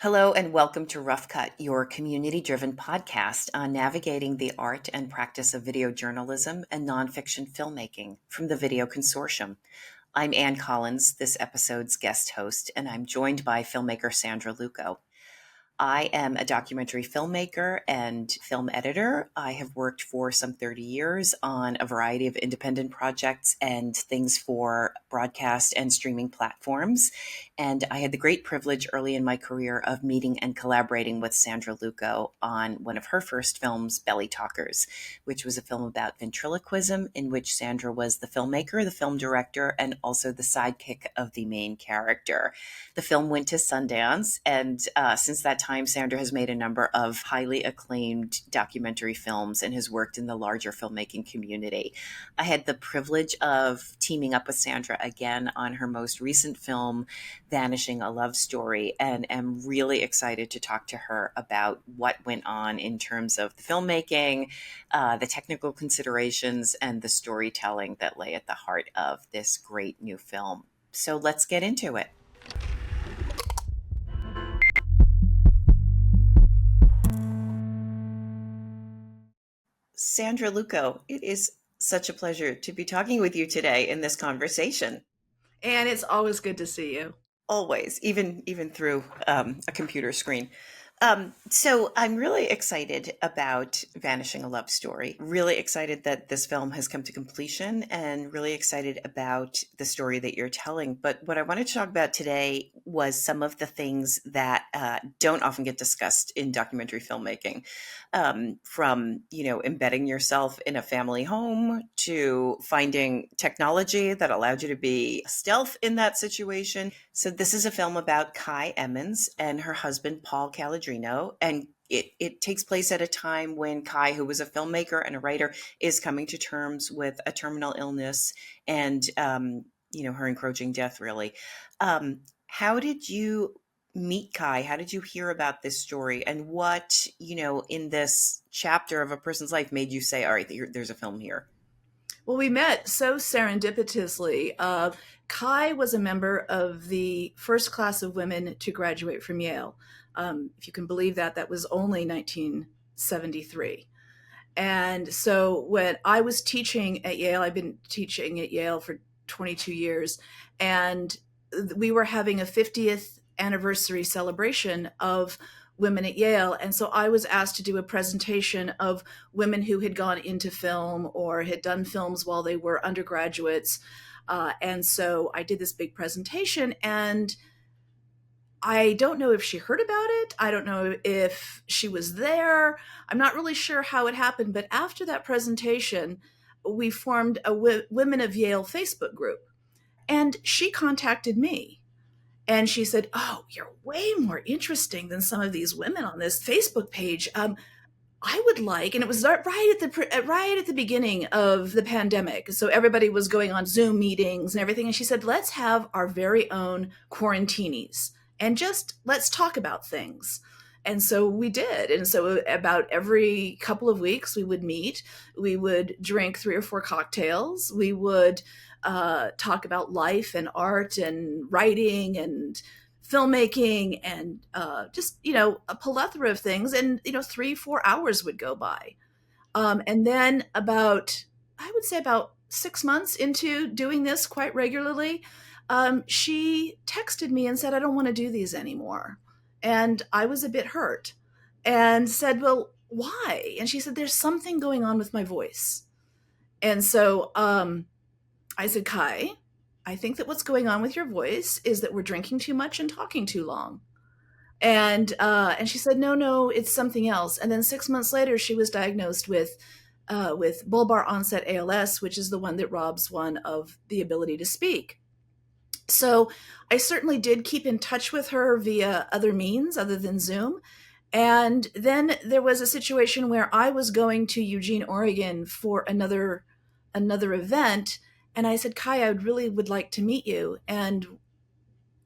Hello and welcome to Rough Cut, your community-driven podcast on navigating the art and practice of video journalism and nonfiction filmmaking from the Vecchio Consortium. I'm Ann Collins, this episode's guest host, and I'm joined by filmmaker Sandra Luckow. I am a documentary filmmaker and film editor. I have worked for some 30 years on a variety of independent projects and things for broadcast and streaming platforms. And I had the great privilege early in my career of meeting and collaborating with Sandra Luckow on one of her first films, Belly Talkers, which was a film about ventriloquism in which Sandra was the filmmaker, the film director, and also the sidekick of the main character. The film went to Sundance, and since that time, Sandra has made a number of highly acclaimed documentary films and has worked in the larger filmmaking community. I had the privilege of teaming up with Sandra again on her most recent film, Vanishing, a Love Story, and am really excited to talk to her about what went on in terms of the filmmaking, the technical considerations, and the storytelling that lay at the heart of this great new film. So let's get into it. Sandra Luckow, it is such a pleasure to be talking with you today in this conversation. And it's always good to see you. Always, even through a computer screen. So I'm really excited about Vanishing, a Love Story. Really excited that this film has come to completion and really excited about the story that you're telling. But what I wanted to talk about today was some of the things that don't often get discussed in documentary filmmaking, from, embedding yourself in a family home to finding technology that allowed you to be stealth in that situation. So this is a film about Cai Emmons and her husband, Paul Caladrino, and it takes place at a time when Cai, who was a filmmaker and a writer, is coming to terms with a terminal illness and, her encroaching death, really. How did you meet Cai? How did you hear about this story? And what, in this chapter of a person's life made you say, all right, there's a film here? Well, we met so serendipitously. Cai was a member of the first class of women to graduate from Yale. If you can believe that, that was only 1973. And so when I was teaching at Yale, I've been teaching at Yale for 22 years, and we were having a 50th anniversary celebration of women at Yale. And so I was asked to do a presentation of women who had gone into film or had done films while they were undergraduates. And so I did this big presentation, and I don't know if she heard about it. I don't know if she was there. I'm not really sure how it happened. But after that presentation, we formed a Women of Yale Facebook group. And she contacted me. And she said, "Oh, you're way more interesting than some of these women on this Facebook page. I would like," and it was right at the beginning of the pandemic, so everybody was going on Zoom meetings and everything. And she said, "Let's have our very own quarantinis and just let's talk about things." And so we did. And so about every couple of weeks, we would meet. We would drink 3 or 4 cocktails. We would talk about life and art and writing and filmmaking and just, a plethora of things. And, 3, 4 hours would go by. And then I would say about 6 months into doing this quite regularly, she texted me and said, "I don't want to do these anymore." And I was a bit hurt and said, "Well, why?" And she said, "There's something going on with my voice." And so I said, "Cai, I think that what's going on with your voice is that we're drinking too much and talking too long." And she said, "No, it's something else." And then 6 months later, she was diagnosed with bulbar onset ALS, which is the one that robs one of the ability to speak. So I certainly did keep in touch with her via other means other than Zoom. And then there was a situation where I was going to Eugene, Oregon for another event. And I said, "Cai, I would like to meet you. And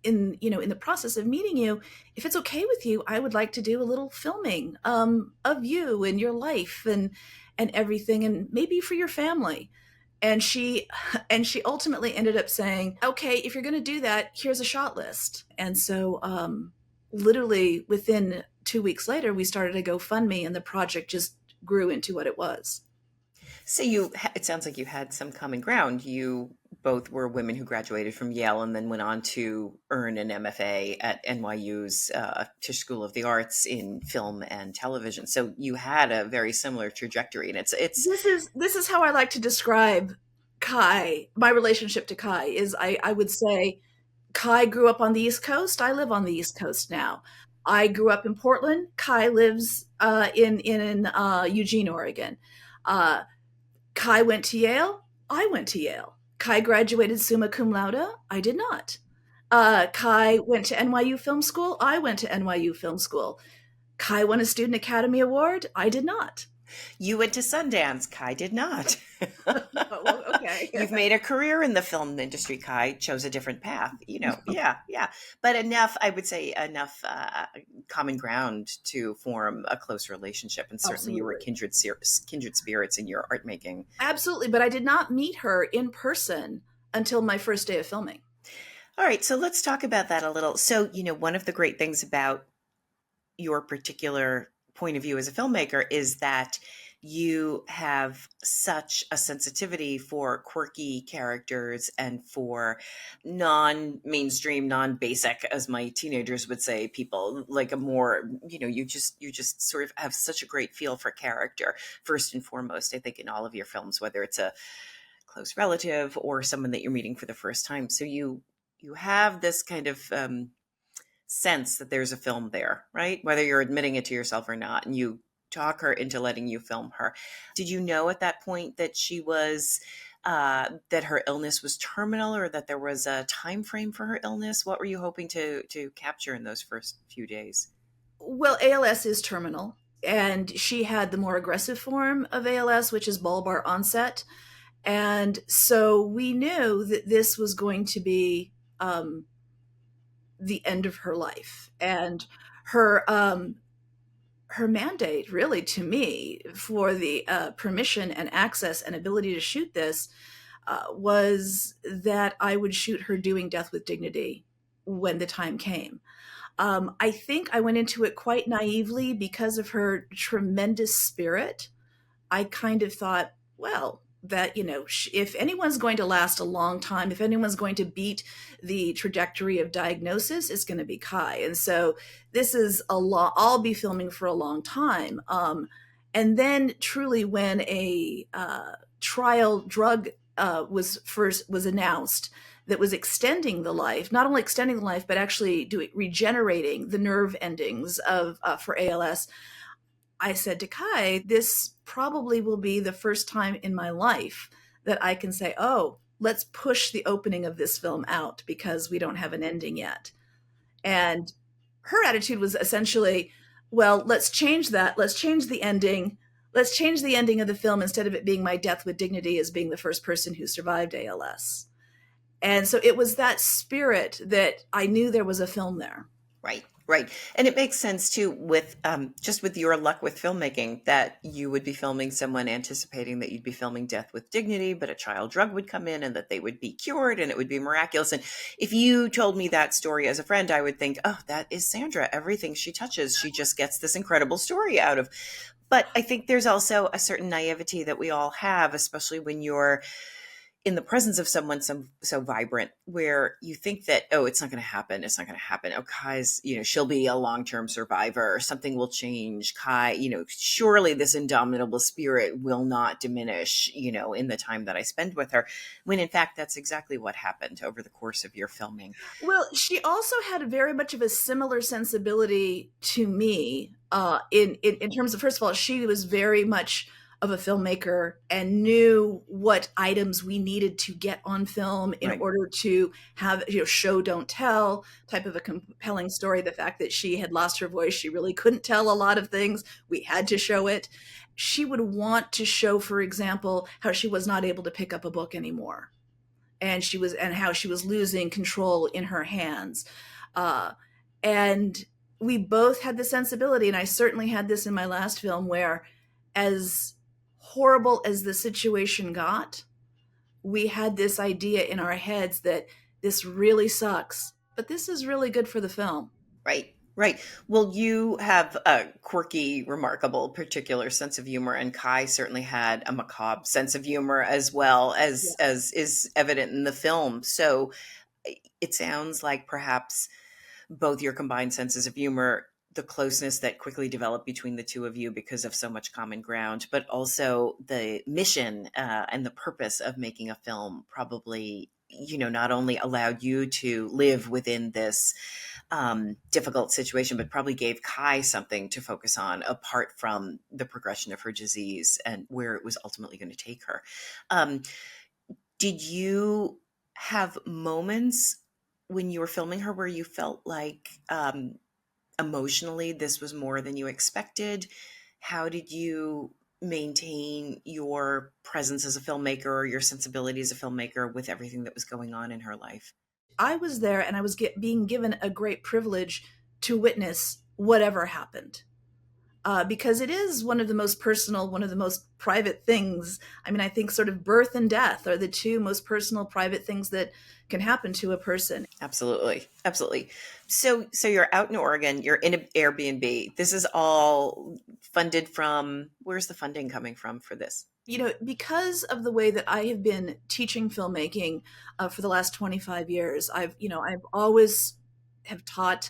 in the process of meeting you, if it's okay with you, I would like to do a little filming of you and your life and everything, and maybe for your family." And she ultimately ended up saying, "Okay, if you're going to do that, here's a shot list." And so literally within 2 weeks later, we started a GoFundMe, and the project just grew into what it was. So it sounds like you had some common ground. You both were women who graduated from Yale and then went on to earn an MFA at NYU's Tisch School of the Arts in film and television. So you had a very similar trajectory, and it's This is how I like to describe Cai. My relationship to Cai is, I would say, Cai grew up on the East Coast. I live on the East Coast now. I grew up in Portland. Cai lives in Eugene, Oregon. Uh, Cai went to Yale. I went to Yale. Cai graduated summa cum laude. I did not. Cai went to NYU Film School. I went to NYU Film School. Cai won a Student Academy Award. I did not. You went to Sundance. Cai did not. Well, okay. You've made a career in the film industry. Cai chose a different path. Yeah. But I would say enough common ground to form a close relationship. And certainly you were kindred spirits in your art making. Absolutely. But I did not meet her in person until my first day of filming. All right. So let's talk about that a little. So, one of the great things about your particular point of view as a filmmaker is that you have such a sensitivity for quirky characters and for non-mainstream, non-basic, as my teenagers would say, people, like a more, you just sort of have such a great feel for character, first and foremost, I think, in all of your films, whether it's a close relative or someone that you're meeting for the first time. So you have this kind of sense that there's a film there, right? Whether you're admitting it to yourself or not, and you talk her into letting you film her. Did you know at that point that she was that her illness was terminal, or that there was a time frame for her illness? What were you hoping to capture in those first few days? Well, ALS is terminal, and she had the more aggressive form of ALS, which is bulbar onset. And so we knew that this was going to be the end of her life. And her her mandate, really, to me, for the permission and access and ability to shoot this was that I would shoot her doing Death with Dignity when the time came. I think I went into it quite naively because of her tremendous spirit. I kind of thought, well, that, if anyone's going to last a long time, if anyone's going to beat the trajectory of diagnosis, it's going to be Cai. And so this is I'll be filming for a long time. And then truly, when a trial drug was announced that was extending the life, not only extending the life, but actually regenerating the nerve endings for ALS, I said to Cai, this probably will be the first time in my life that I can say, oh, let's push the opening of this film out because we don't have an ending yet. And her attitude was essentially, well, let's change that. Let's change the ending. Let's change the ending of the film, instead of it being my death with dignity as being the first person who survived ALS. And so it was that spirit that I knew there was a film there. Right. And it makes sense too, with just with your luck with filmmaking, that you would be filming someone anticipating that you'd be filming Death with Dignity, but a child drug would come in and that they would be cured and it would be miraculous. And if you told me that story as a friend, I would think, oh, that is Sandra. Everything she touches, she just gets this incredible story out of. But I think there's also a certain naivety that we all have, especially when you're in the presence of someone so vibrant, where you think that, oh, it's not going to happen. It's not going to happen. Oh, Cai's, she'll be a long-term survivor, or something will change. Cai, surely this indomitable spirit will not diminish, in the time that I spend with her. When in fact, that's exactly what happened over the course of your filming. Well, she also had very much of a similar sensibility to me in terms of, first of all, she was very much of a filmmaker and knew what items we needed to get on film in order to have, show, don't tell type of a compelling story. The fact that she had lost her voice, she really couldn't tell a lot of things. We had to show it. She would want to show, for example, how she was not able to pick up a book anymore. And how she was losing control in her hands. And we both had the sensibility, and I certainly had this in my last film, where as horrible as the situation got, we had this idea in our heads that this really sucks, but this is really good for the film. Right. Right. Well, you have a quirky, remarkable, particular sense of humor, and Kai certainly had a macabre sense of humor as well Yeah. as is evident in the film. So it sounds like perhaps both your combined senses of humor, the closeness that quickly developed between the two of you because of so much common ground, but also the mission and the purpose of making a film probably, not only allowed you to live within this difficult situation, but probably gave Kai something to focus on apart from the progression of her disease and where it was ultimately going to take her. Um, did you have moments when you were filming her where you felt like emotionally this was more than you expected? How did you maintain your presence as a filmmaker or your sensibility as a filmmaker with everything that was going on in her life? I was there and I was being given a great privilege to witness whatever happened. Because it is one of the most personal, one of the most private things. I mean, I think sort of birth and death are the two most personal, private things that can happen to a person. Absolutely. Absolutely. So you're out in Oregon, you're in an Airbnb. This is all funded from, where's the funding coming from for this? Because of the way that I have been teaching filmmaking for the last 25 years, I've always have taught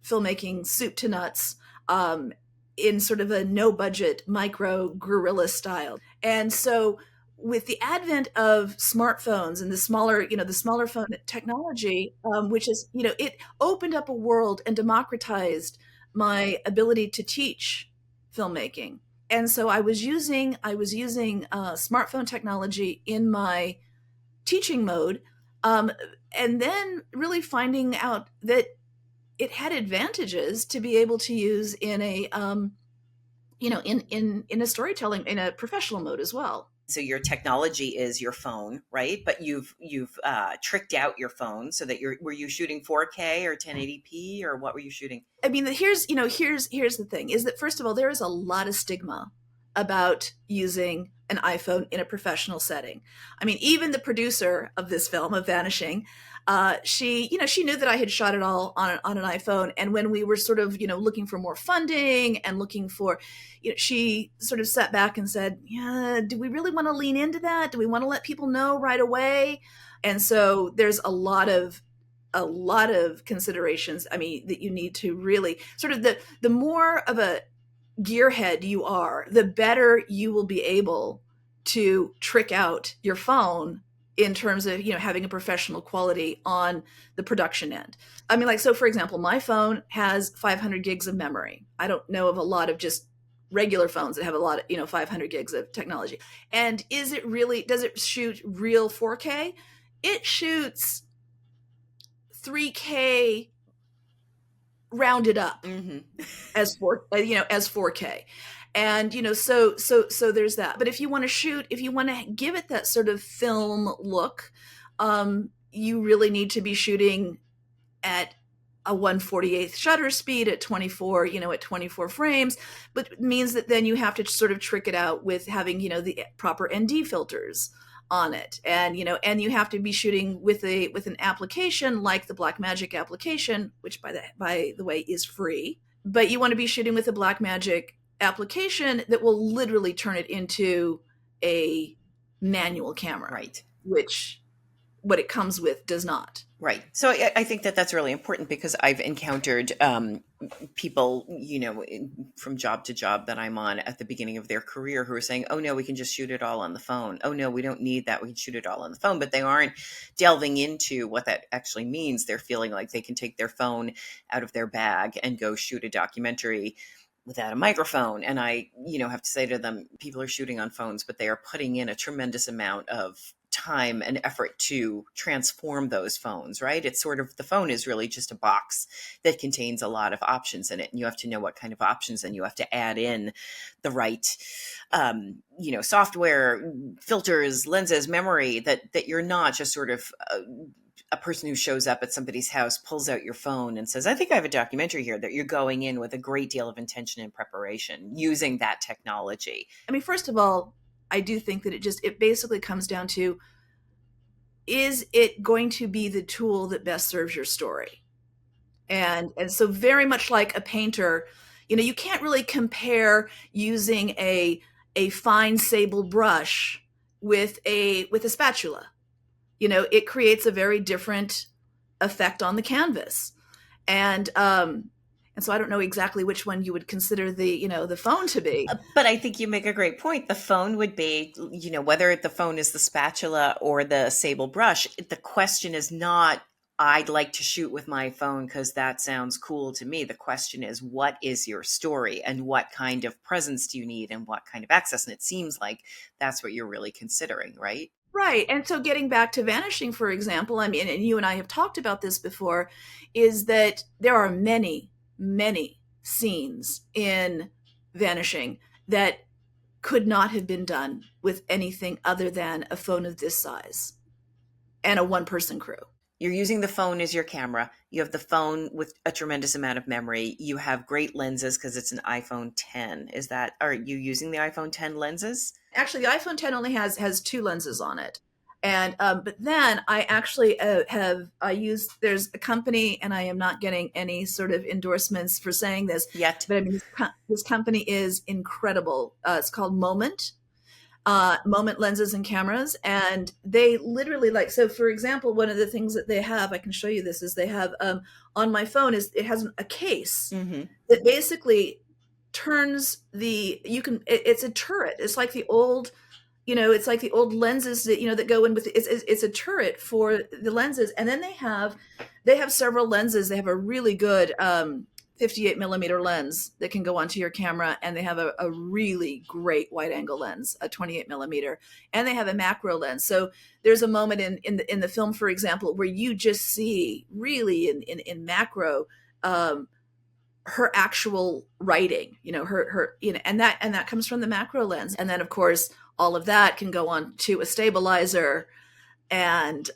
filmmaking soup to nuts, in sort of a no budget micro guerrilla style. And so with the advent of smartphones and the smaller phone technology, which is, it opened up a world and democratized my ability to teach filmmaking. And so I was using smartphone technology in my teaching mode, and then really finding out that it had advantages to be able to use in a in a storytelling in a professional mode as well. So your technology is your phone, right? But you've tricked out your phone so that were you shooting 4K or 1080p or what were you shooting? I mean, here's the thing: is that first of all, there is a lot of stigma about using an iPhone in a professional setting. I mean, even the producer of this film, of Vanishing, she knew that I had shot it all on an iPhone. And when we were sort of, looking for more funding and looking for, she sort of sat back and said, "Yeah, do we really want to lean into that? Do we want to let people know right away?" And so there's a lot of considerations. I mean, that you need to really sort of the more of a gearhead you are, the better you will be able to trick out your phone in terms of having a professional quality on the production end. I mean, like, so for example, my phone has 500 gigs of memory. I don't know of a lot of just regular phones that have a lot of 500 gigs of technology. And does it shoot real 4K? It shoots 3K rounded up Mm-hmm. as 4K. And so there's that. But if you want to give it that sort of film look, you really need to be shooting at a 1/48th shutter speed at 24 frames, but it means that then you have to sort of trick it out with having the proper ND filters on it. And you have to be shooting with an application like the Blackmagic application, which by the way is free. But you want to be shooting with a Blackmagic application that will literally turn it into a manual camera, Right. which what it comes with does not. Right. So I think that that's really important because I've encountered people, from job to job that I'm on at the beginning of their career who are saying, oh, no, we can just shoot it all on the phone. Oh, no, we don't need that. We can shoot it all on the phone. But they aren't delving into what that actually means. They're feeling like they can take their phone out of their bag and go shoot a documentary without a microphone. And I, have to say to them, people are shooting on phones, but they are putting in a tremendous amount of time and effort to transform those phones, right? It's sort of, the phone is really just a box that contains a lot of options in it. And you have to know what kind of options, and you have to add in the right, software, filters, lenses, memory, that you're not just sort of a person who shows up at somebody's house, pulls out your phone and says, I think I have a documentary here, that you're going in with a great deal of intention and preparation using that technology. I mean, first of all, I do think that it basically comes down to, is it going to be the tool that best serves your story? And so very much like a painter, you can't really compare using a fine sable brush with a spatula. It creates a very different effect on the canvas. And so I don't know exactly which one you would consider the phone to be. But I think you make a great point. The phone would be, whether the phone is the spatula or the sable brush, the question is not, I'd like to shoot with my phone because that sounds cool to me. The question is, what is your story and what kind of presence do you need and what kind of access? And it seems like that's what you're really considering, right? Right. And so getting back to Vanishing, for example, I mean, and you and I have talked about this before, is that there are many, many scenes in Vanishing that could not have been done with anything other than a phone of this size and a one-person crew. You're using the phone as your camera. You have the phone with a tremendous amount of memory. You have great lenses because it's an iPhone 10. Are you using the iPhone 10 lenses? Actually, the iPhone 10 only has two lenses on it. And but then I actually there's a company, and I am not getting any sort of endorsements for saying this Yet. but I mean, this company is incredible. It's called Moment lenses and cameras, and they literally, like, so for example, one of the things that they have, I can show you this, is they have on my phone, is it has a case that basically turns it's a turret. It's like the old lenses that that go in with it's a turret for the lenses. And then they have several lenses. They have a really good 58 millimeter lens that can go onto your camera, and they have a really great wide angle lens, a 28 millimeter, and they have a macro lens. So there's a moment in the film, for example, where you just see really in macro her actual writing, her and that comes from the macro lens. And then of course all of that can go on to a stabilizer, and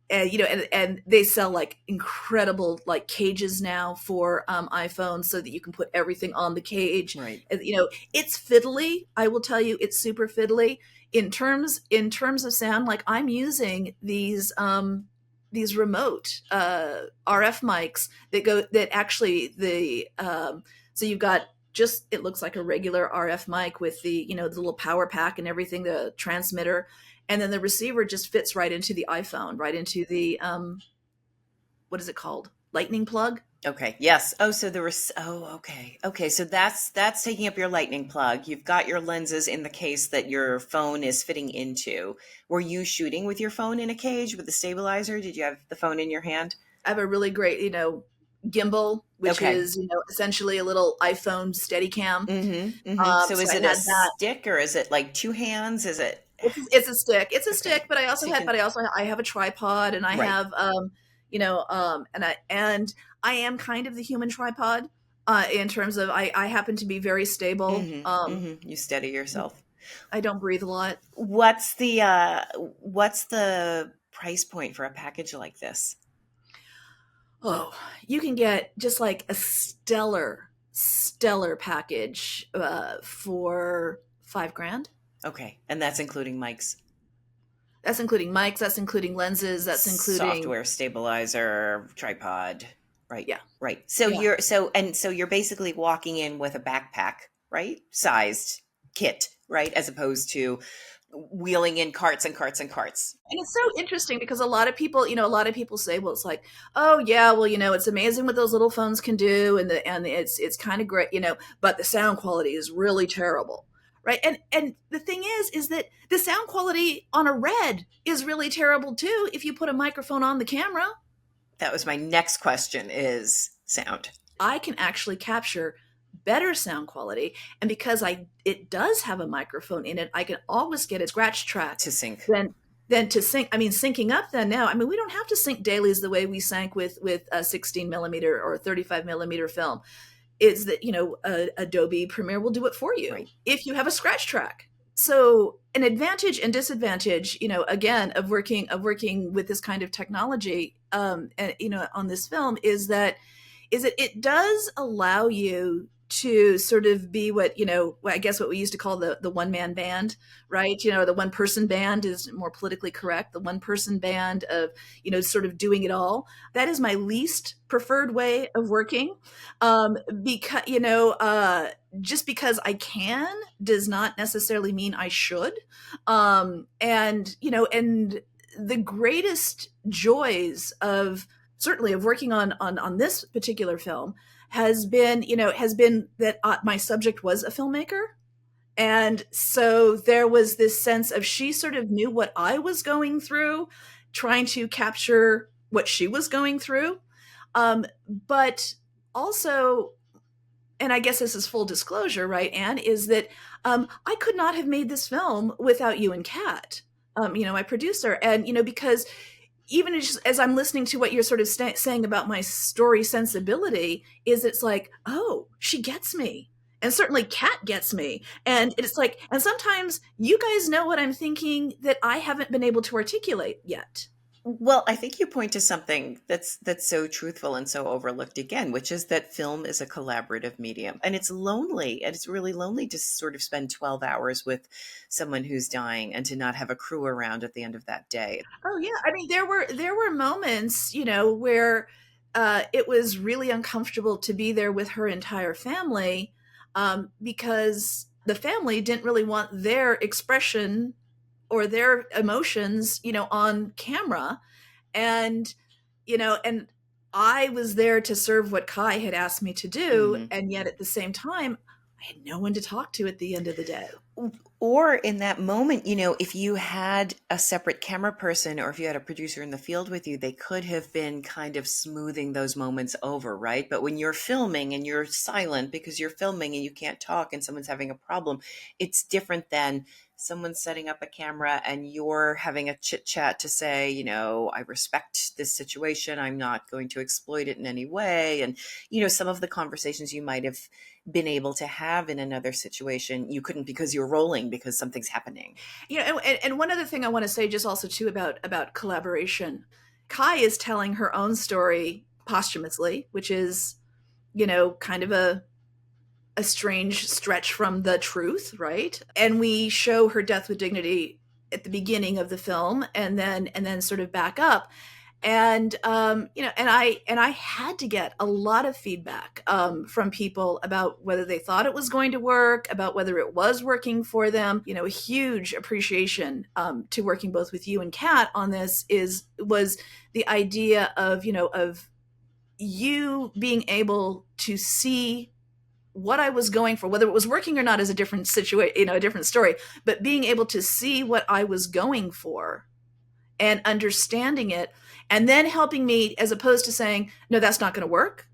they sell like incredible like cages now for iPhones, so that you can put everything on the cage. Right. It's fiddly. I will tell you, it's super fiddly in terms of sound. Like, I'm using these remote RF mics that actually so you've got just, it looks like a regular RF mic with the little power pack and everything, the transmitter. And then the receiver just fits right into the iPhone, right into the, what is it called? Lightning plug? Okay. Yes. Oh, so okay. Okay. So that's taking up your lightning plug. You've got your lenses in the case that your phone is fitting into. Were you shooting with your phone in a cage with the stabilizer? Did you have the phone in your hand? I have a really great, gimbal, which is, essentially a little iPhone Steadicam. So is it a stick, or is it like two hands? Is it? It's a stick. It's a stick, but I have a tripod, and I have and I am kind of the human tripod in terms of I happen to be very stable. You steady yourself. I don't breathe a lot. What's the price point for a package like this? Oh, you can get just like a stellar package for $5,000. Okay. And that's including mics. That's including mics. That's including lenses. That's including software, stabilizer, tripod. Right. Yeah. Right. So you're basically walking in with a backpack, right? Sized kit, right? As opposed to wheeling in carts and carts and carts. And it's so interesting because a lot of people say, well, it's like, oh yeah, well, it's amazing what those little phones can do, and it's kind of great, but the sound quality is really terrible. Right. And the thing is that the sound quality on a Red is really terrible too if you put a microphone on the camera. That was my next question, is sound. I can actually capture better sound quality, and because it does have a microphone in it, I can always get a scratch track to sync. Then to sync. I mean, syncing up then now. I mean, we don't have to sync dailies the way we sync with a 16 millimeter or 35 millimeter film. Is that, Adobe Premiere will do it for you, right, if you have a scratch track. So an advantage and disadvantage, again, of working with this kind of technology, on this film, is that is that it does allow you to sort of be what, I guess what we used to call the one man band, right? The one person band is more politically correct. The one person band of, sort of doing it all. That is my least preferred way of working. Because, just because I can does not necessarily mean I should. And the greatest joys of certainly of working on this particular film has been that my subject was a filmmaker. And so there was this sense of she sort of knew what I was going through, trying to capture what she was going through. But also, and I guess this is full disclosure, right, Anne, is that I could not have made this film without you and Kat, my producer. And, because even as I'm listening to what you're sort of saying about my story sensibility, is it's like, oh, she gets me. And certainly Kat gets me. And it's like, and sometimes you guys know what I'm thinking that I haven't been able to articulate yet. Well, I think you point to something that's so truthful and so overlooked again, which is that film is a collaborative medium. And it's lonely. And it's really lonely to sort of spend 12 hours with someone who's dying and to not have a crew around at the end of that day. Oh yeah. I mean, there were moments, where it was really uncomfortable to be there with her entire family, because the family didn't really want their expression or their emotions, on camera. And, and I was there to serve what Cai had asked me to do. Mhm. And yet at the same time, I had no one to talk to at the end of the day. Or in that moment, if you had a separate camera person or if you had a producer in the field with you, they could have been kind of smoothing those moments over, right? But when you're filming and you're silent because you're filming and you can't talk and someone's having a problem, it's different than someone's setting up a camera and you're having a chit chat to say, I respect this situation. I'm not going to exploit it in any way. And, some of the conversations you might have been able to have in another situation, you couldn't because you're rolling because something's happening. And one other thing I want to say just also too about collaboration. Cai is telling her own story posthumously, which is, kind of a strange stretch from the truth, right? And we show her death with dignity at the beginning of the film and then sort of back up. And and I had to get a lot of feedback from people about whether they thought it was going to work, about whether it was working for them. A huge appreciation to working both with you and Kat on this was the idea of of you being able to see what I was going for, whether it was working or not is a different situation, a different story, but being able to see what I was going for and understanding it, and then helping me, as opposed to saying, no, that's not going to work,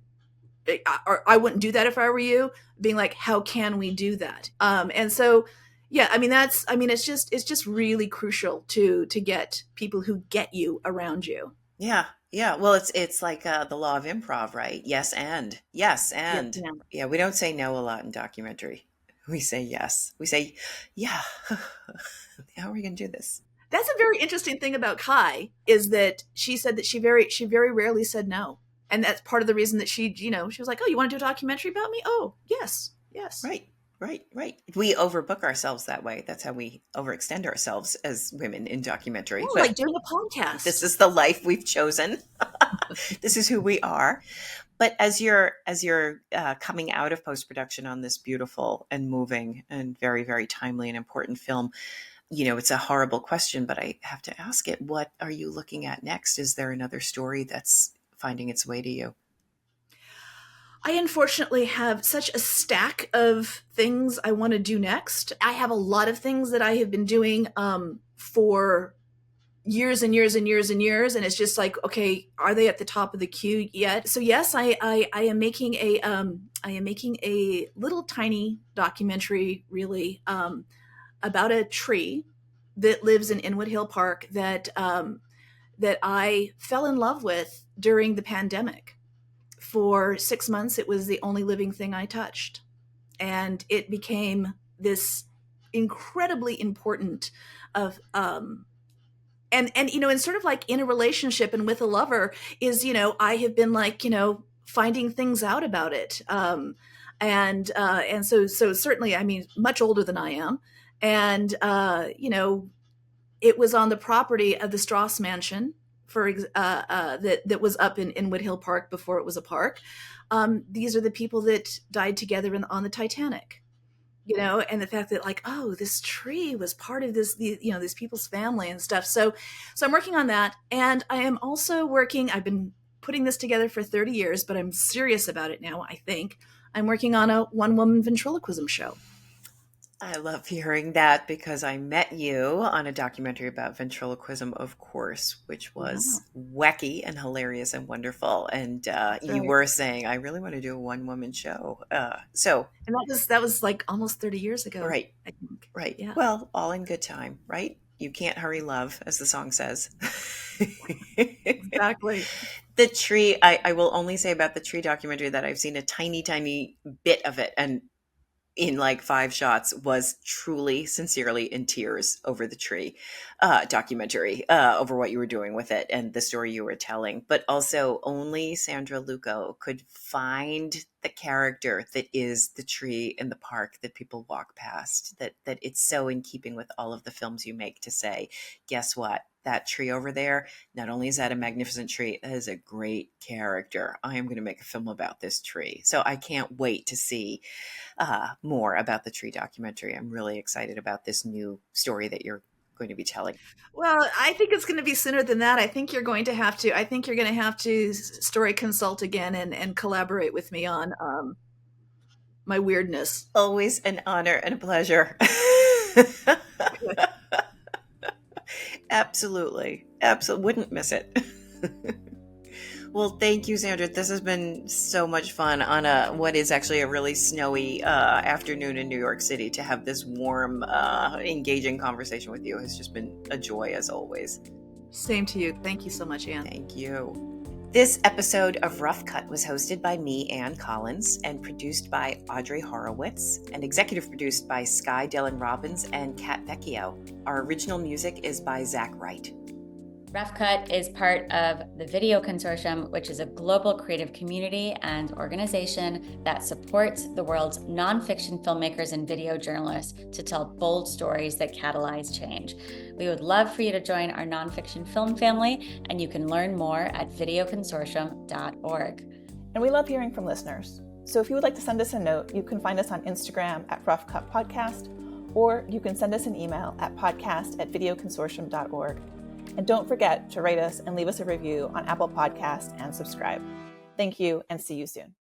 or I wouldn't do that if I were you, being like, how can we do that? And so, yeah, it's just really crucial to get people who get you around you. Yeah. Yeah. Well, it's like the law of improv, right? Yes. And yes. And Yeah. yeah, we don't say no a lot in documentary. We say yes. We say, yeah. How are we going to do this? That's a very interesting thing about Cai, is that she said that she very rarely said no. And that's part of the reason that she was like, oh, you want to do a documentary about me? Oh, yes. Right. We overbook ourselves that way. That's how we overextend ourselves as women in documentary. Oh, like doing a podcast. This is the life we've chosen. This is who we are. But as you're coming out of post-production on this beautiful and moving and very, very timely and important film, it's a horrible question, but I have to ask it. What are you looking at next? Is there another story that's finding its way to you? I unfortunately have such a stack of things I want to do next. I have a lot of things that I have been doing for years and years and years and years, and it's just like, okay, are they at the top of the queue yet? So yes, I am making a little tiny documentary, really, about a tree that lives in Inwood Hill Park that I fell in love with during the pandemic. For 6 months, it was the only living thing I touched, and it became this incredibly important of and sort of like in a relationship and with a lover is, I have been like, finding things out about it. And so certainly, I mean, much older than I am. And, it was on the property of the Strauss Mansion that was up in Wood Hill Park before it was a park. These are the people that died together on the Titanic. And the fact that like, oh, this tree was part of these people's family and stuff. So I'm working on that. And I am also I've been putting this together for 30 years, but I'm serious about it now. I think I'm working on a one-woman ventriloquism show. I love hearing that because I met you on a documentary about ventriloquism, of course, which was wacky and hilarious and wonderful. And you were saying, I really want to do a one-woman show. And that was like almost 30 years ago. Right. I think. Right. Yeah. Well, all in good time, right? You can't hurry love, as the song says. Exactly. The tree, I will only say about the tree documentary that I've seen a tiny, tiny bit of it. And in like 5 shots, was truly, sincerely in tears over the tree documentary, over what you were doing with it and the story you were telling. But also only Sandra Luckow could find the character that is the tree in the park that people walk past, that it's so in keeping with all of the films you make to say, guess what? That tree over there, not only is that a magnificent tree, it is a great character. I am going to make a film about this tree. So I can't wait to see more about the tree documentary. I'm really excited about this new story that you're going to be telling. Well, I think it's going to be sooner than that. I think you're going to have to story consult again and collaborate with me on my weirdness. Always an honor and a pleasure. Absolutely. Wouldn't miss it. Well, thank you, Sandra. This has been so much fun on what is actually a really snowy afternoon in New York City. To have this warm, engaging conversation with you has just been a joy, as always. Same to you. Thank you so much, Anne. Thank you. This episode of Rough Cut was hosted by me, Ann Collins, and produced by Audrey Horwitz, and executive produced by Sky Dylan-Robbins and Kat Vecchio. Our original music is by Zach Wright. Rough Cut is part of the Vecchio Consortium, which is a global creative community and organization that supports the world's nonfiction filmmakers and video journalists to tell bold stories that catalyze change. We would love for you to join our nonfiction film family, and you can learn more at videoconsortium.org. And we love hearing from listeners. So if you would like to send us a note, you can find us on Instagram at Rough Cut Podcast, or you can send us an email at podcast@videoconsortium.org. And don't forget to rate us and leave us a review on Apple Podcasts and subscribe. Thank you, and see you soon.